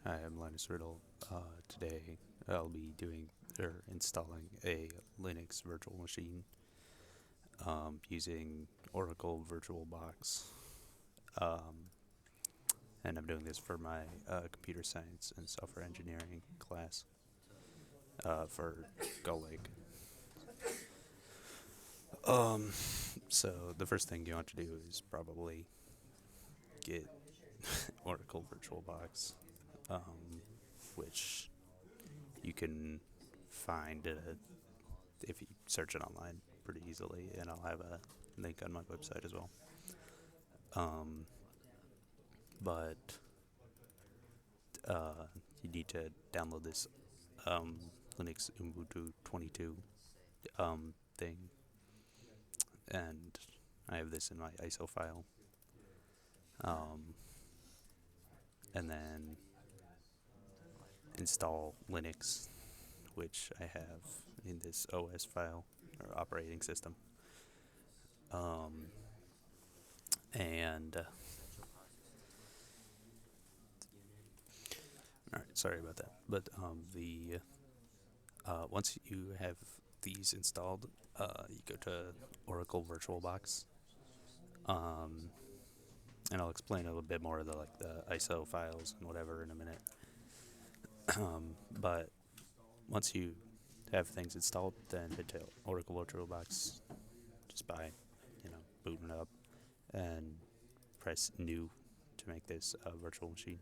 Hi, I'm Linus Riddle. Today I'll be doing or installing a Linux virtual machine using Oracle VirtualBox. Um, and I'm doing this for my computer science and software engineering class for Go Lake. Um, so the first thing you want to do is probably get Oracle VirtualBox, which you can find if you search it online pretty easily, and I'll have a link on my website as well. Um, but you need to download this um, Linux Ubuntu 22 thing, and I have this in my ISO file. And then install Linux, which I have in this OS file or operating system. And all right, sorry about that. But the once you have these installed, you go to Oracle VirtualBox, um, and I'll explain a little bit more of the ISO files and whatever in a minute. But once you have things installed, then head to Oracle VirtualBox just by booting up and press New to make this virtual machine.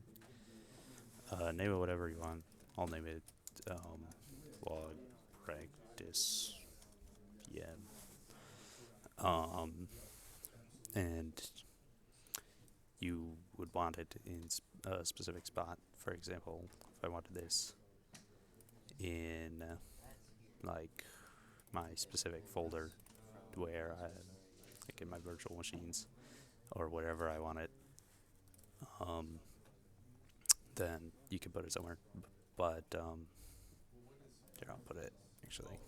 Name it whatever you want. I'll name it log practice PM. And you would want it in a specific spot. For example, if I wanted this in like my specific folder where like in my virtual machines or wherever I want it, then you can put it somewhere. But here, I'll put it actually.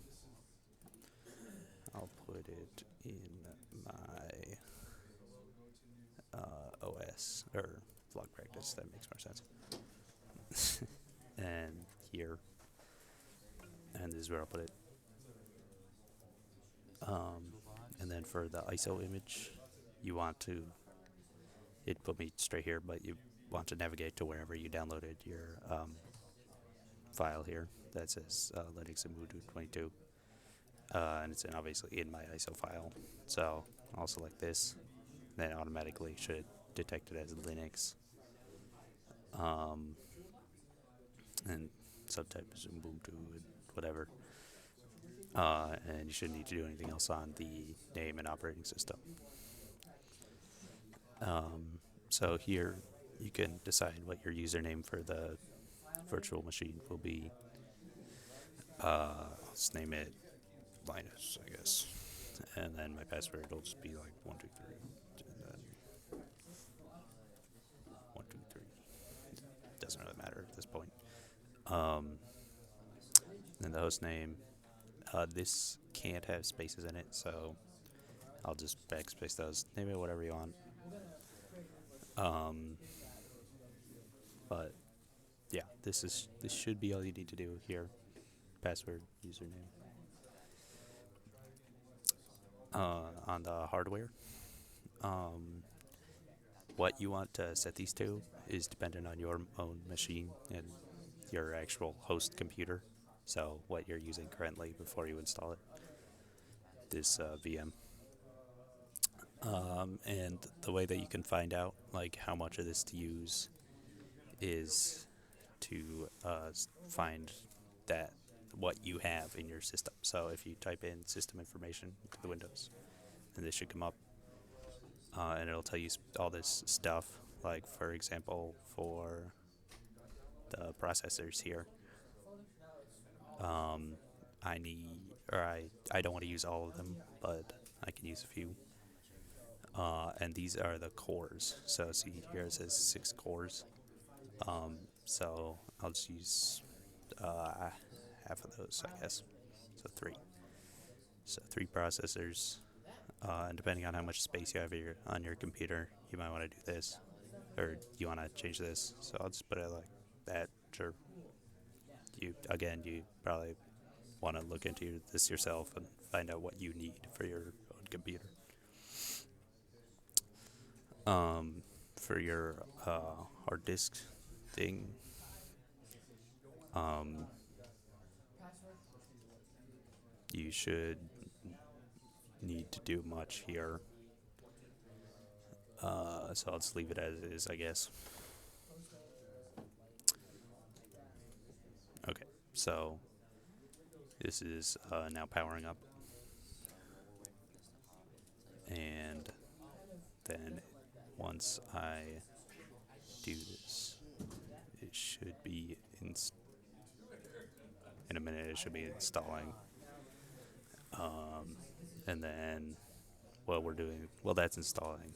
I'll put it in my OS or vlog practice. That makes more sense. And here, and this is where I'll put it. And then for the ISO image, you want to, it put me straight here, but you want to navigate to wherever you downloaded your file here that says Linux Ubuntu 22. And it's obviously in my ISO file. So I'll select this, then automatically should detect it as Linux. And subtype is Ubuntu, whatever. And you shouldn't need to do anything else on the name and operating system. So here you can decide what your username for the virtual machine will be. Let's name it Linus, I guess. And then my password will just be like 123. And then 123. Doesn't really matter at this point. Then the host name. This can't have spaces in it, so I'll just backspace those. Name it whatever you want. But yeah, this should be all you need to do here. Password, username. On the hardware, what you want to set these to is dependent on your own machine and your actual host computer. So what you're using currently before you install it, this VM. And the way that you can find out like how much of this to use is to find that what you have in your system. So if you type in system information to the Windows, then this should come up, and it'll tell you all this stuff. Like for example, for the processors here, I need or I don't want to use all of them, but I can use a few. And these are the cores. So see here it says 6 cores. So I'll just use half of those, I guess. So 3. So 3 processors. And depending on how much space you have on your computer, you might want to do this, or you want to change this. So I'll just put it like that, sure. You probably want to look into this yourself and find out what you need for your own computer. Um, for your hard disk thing, um, you should need to do much here. So I'll just leave it as is, I guess. Okay, so this is now powering up, and then once I do this, it should be in a minute. It should be installing, and then while that's installing,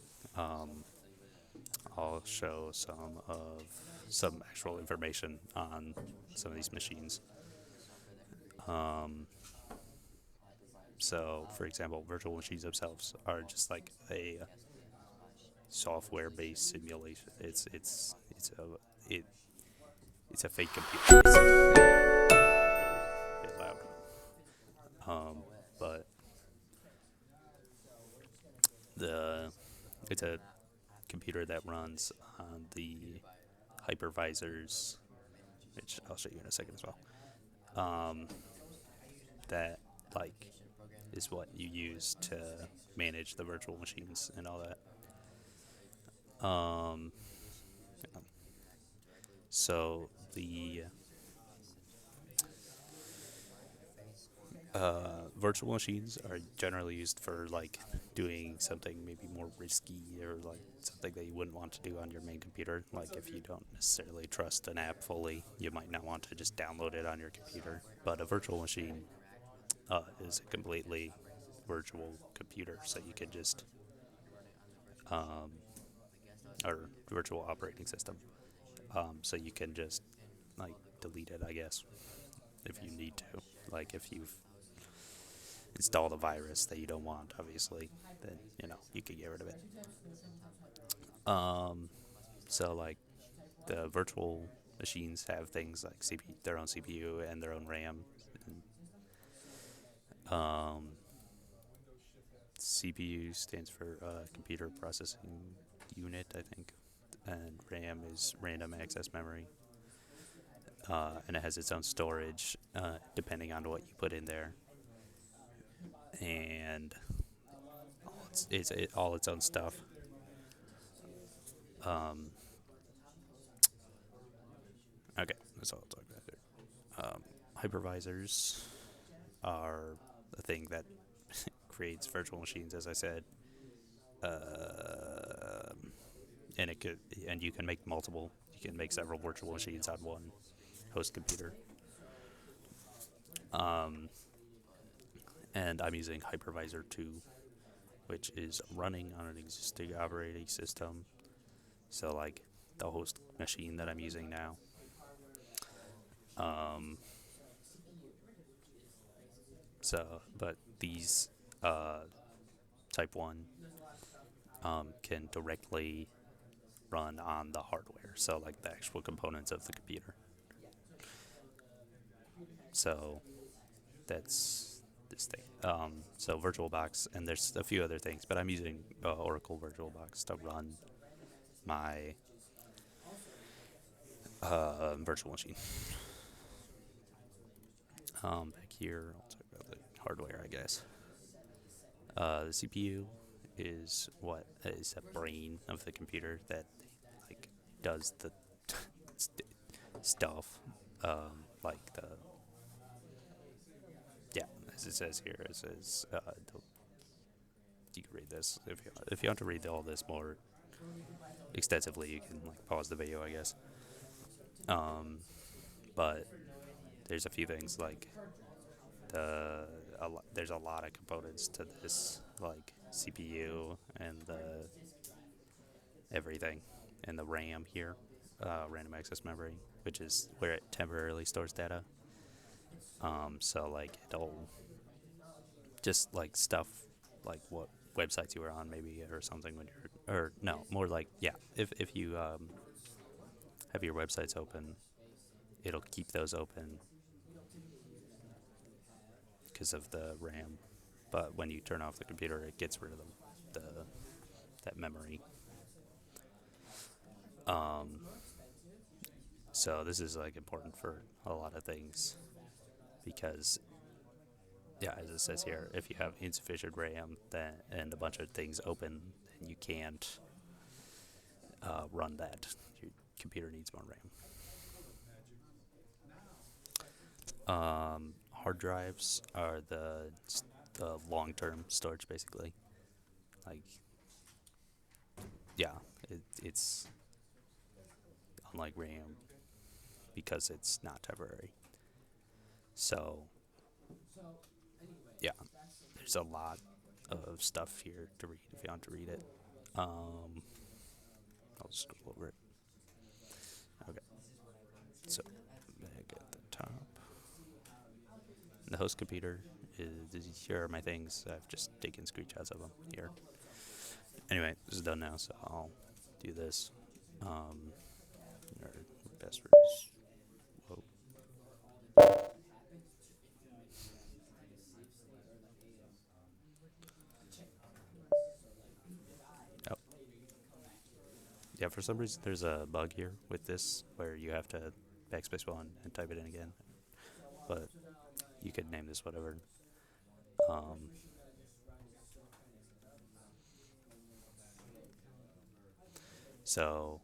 I'll show some actual information on some of these machines. Um, so, for example, virtual machines themselves are just like a software-based simulation. It it's a fake computer. It's a bit loud. But the it's a computer that runs on the hypervisors, which I'll show you in a second as well. That like is what you use to manage the virtual machines and all that. Um, so the virtual machines are generally used for like doing something maybe more risky or like something that you wouldn't want to do on your main computer. Like if you don't necessarily trust an app fully, you might not want to just download it on your computer. But a virtual machine is a completely virtual computer, so you can just or virtual operating system. So you can just like delete it, I guess, if you need to. Like if you've installed a virus that you don't want, obviously, then you can get rid of it. So like the virtual machines have things like their own CPU and their own RAM. Um, CPU stands for computer processing unit, I think, and RAM is random access memory. And it has its own storage depending on what you put in there, and it's all its own stuff. Okay, that's all I'll talk about there. Hypervisors are a thing that creates virtual machines, as I said, and you can make multiple. You can make several virtual machines on one host computer. And I'm using Hypervisor 2, which is running on an existing operating system. So like the host machine that I'm using now. But these Type 1 can directly run on the hardware, so like the actual components of the computer. So that's this thing. So VirtualBox, and there's a few other things, but I'm using Oracle VirtualBox to run my virtual machine. Back here, I'll talk about the hardware, I guess. The CPU is what is the brain of the computer that like does the stuff, like the as it says here. It says you can read this if you want to read all this more extensively. You can like pause the video, I guess. But there's a few things like there's a lot of components to this, like CPU and the everything, and the RAM here, random access memory, which is where it temporarily stores data. So like it'll just like stuff like what websites you were on maybe or something when you're, or no, more like, yeah, if you have your websites open, it'll keep those open because of the RAM. But when you turn off the computer, it gets rid of the that memory. Um, so this is like important for a lot of things because, yeah, as it says here, if you have insufficient RAM then and a bunch of things open, then you can't run that. Your computer needs more RAM. Hard drives are the long-term storage, basically. Like, yeah, it's unlike RAM because it's not temporary. So, yeah, there's a lot of stuff here to read if you want to read it. I'll just scroll over it. Okay, so back at the top, the host computer is here are my things. I've just taken screenshots of them here. Anyway, this is done now, so I'll do this. Our passwords. Whoa. Oh, yeah. For some reason, there's a bug here with this where you have to backspace one and type it in again. But you could name this whatever. Um, so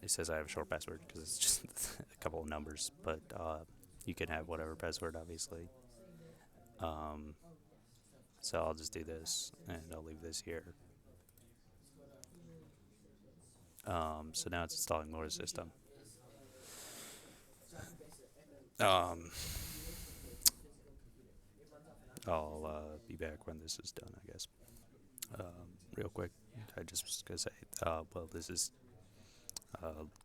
it says I have a short password because it's just a couple of numbers, but you can have whatever password, obviously. Um, so I'll just do this, and I'll leave this here. So now it's installing Laura's system. Um, I'll be back when this is done, I guess. Real quick, I just was gonna say, well, this is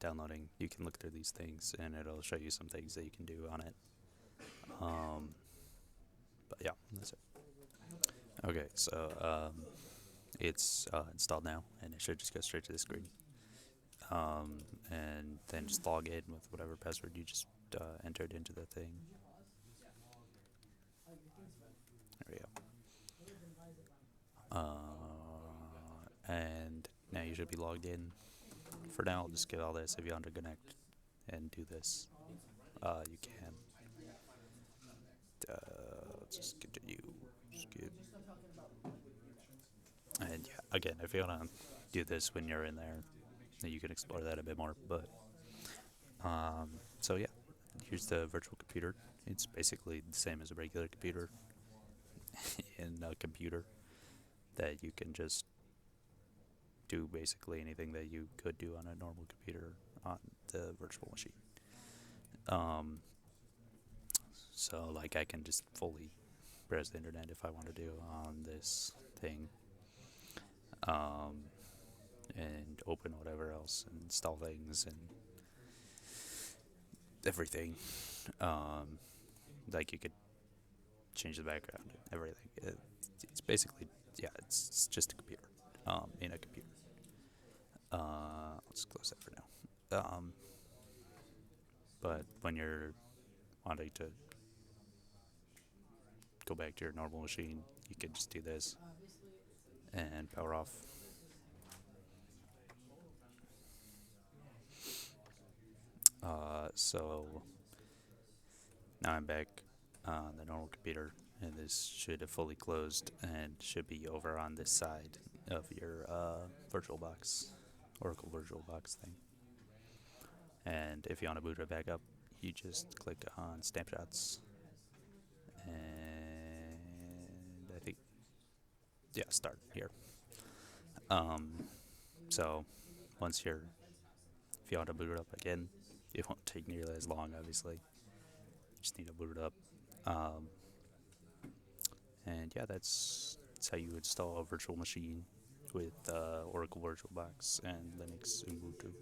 downloading. You can look through these things, and it'll show you some things that you can do on it. But yeah, that's it. Okay, so it's installed now, and it should just go straight to the screen. And then just log in with whatever password you just entered into the thing. There we go. And now you should be logged in. For now, I'll just get all this. If you want to connect and do this, you can. Let's just continue. Skip. And yeah, again, if you want to do this when you're in there, then you can explore that a bit more. But so yeah, here's the virtual computer. It's basically the same as a regular computer in a computer that you can just do basically anything that you could do on a normal computer on the virtual machine. So like I can just fully browse the internet if I want to do on this thing, and open whatever else and install things and everything. Like you could change the background and everything. It's basically, yeah, it's just a computer in a computer. Let's close that for now. But when you're wanting to go back to your normal machine, you can just do this and power off. So now I'm back on the normal computer, and this should have fully closed and should be over on this side of your VirtualBox, Oracle VirtualBox thing. And if you want to boot it back up, you just click on snapshots, and I think, yeah, start here. So once you're, if you want to boot it up again, it won't take nearly as long, obviously. You just need to boot it up. And yeah, that's how you install a virtual machine with Oracle VirtualBox and Linux Ubuntu.